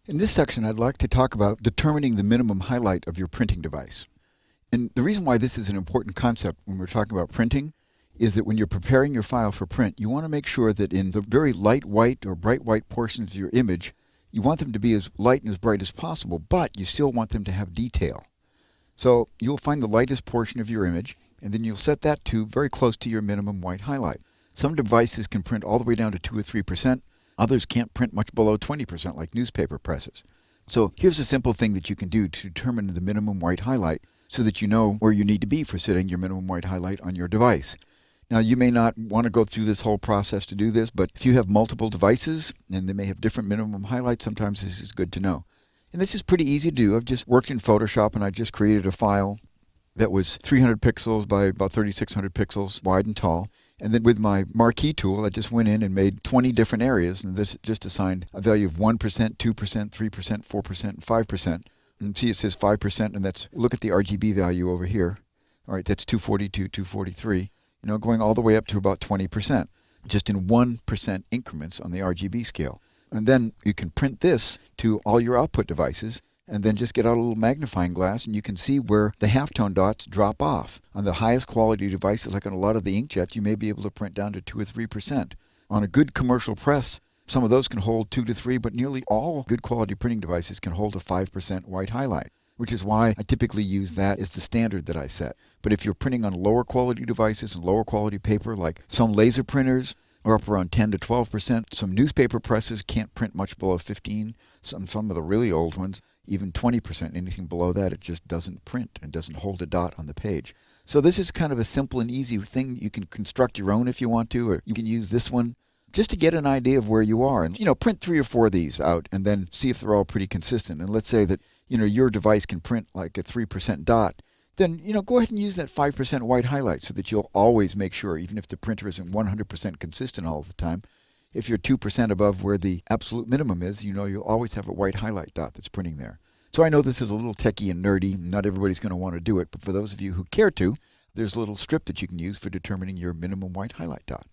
In this section, I'd like to talk about determining the minimum highlight of your printing device. And the reason why this is an important concept when we're talking about printing is that when you're preparing your file for print, you want to make sure that in the very light white or bright white portions of your image, you want them to be as light and as bright as possible, but you still want them to have detail. So you'll find the lightest portion of your image, and then you'll set that to very close to your minimum white highlight. Some devices can print all the way down to 2 or 3%. Others can't print much below 20%, like newspaper presses. So here's a simple thing that you can do to determine the minimum white highlight so that you know where you need to be for setting your minimum white highlight on your device. Now, you may not want to go through this whole process to do this, but if you have multiple devices and they may have different minimum highlights, sometimes this is good to know. And this is pretty easy to do. I've just worked in Photoshop and I just created a file that was 300 pixels by about 3600 pixels wide and tall. And then with my marquee tool, I just went in and made 20 different areas, and this just assigned a value of 1%, 2%, 3%, 4%, and 5%. And see, it says 5%, and that's, look at the RGB value over here. All right, that's 242, 243, going all the way up to about 20%, just in 1% increments on the RGB scale. And then you can print this to all your output devices, and then just get out a little magnifying glass and you can see where the halftone dots drop off. On the highest quality devices, like on a lot of the inkjets, you may be able to print down to 2 or 3%. On a good commercial press, some of those can hold 2 to 3, but nearly all good quality printing devices can hold a 5% white highlight, which is why I typically use that as the standard that I set. But if you're printing on lower quality devices and lower quality paper, like some laser printers, are up around 10 to 12%. Some newspaper presses can't print much below 15. Some of the really old ones, even 20%. Anything below that, it just doesn't print and doesn't hold a dot on the page. So this is kind of a simple and easy thing. You can construct your own if you want to, or you can use this one just to get an idea of where you are. And, print 3 or 4 of these out and then see if they're all pretty consistent. And let's say that, your device can print like a 3% dot. Then, go ahead and use that 5% white highlight so that you'll always make sure, even if the printer isn't 100% consistent all the time, if you're 2% above where the absolute minimum is, you'll always have a white highlight dot that's printing there. So I know this is a little techie and nerdy. Not everybody's going to want to do it, but for those of you who care to, there's a little strip that you can use for determining your minimum white highlight dot.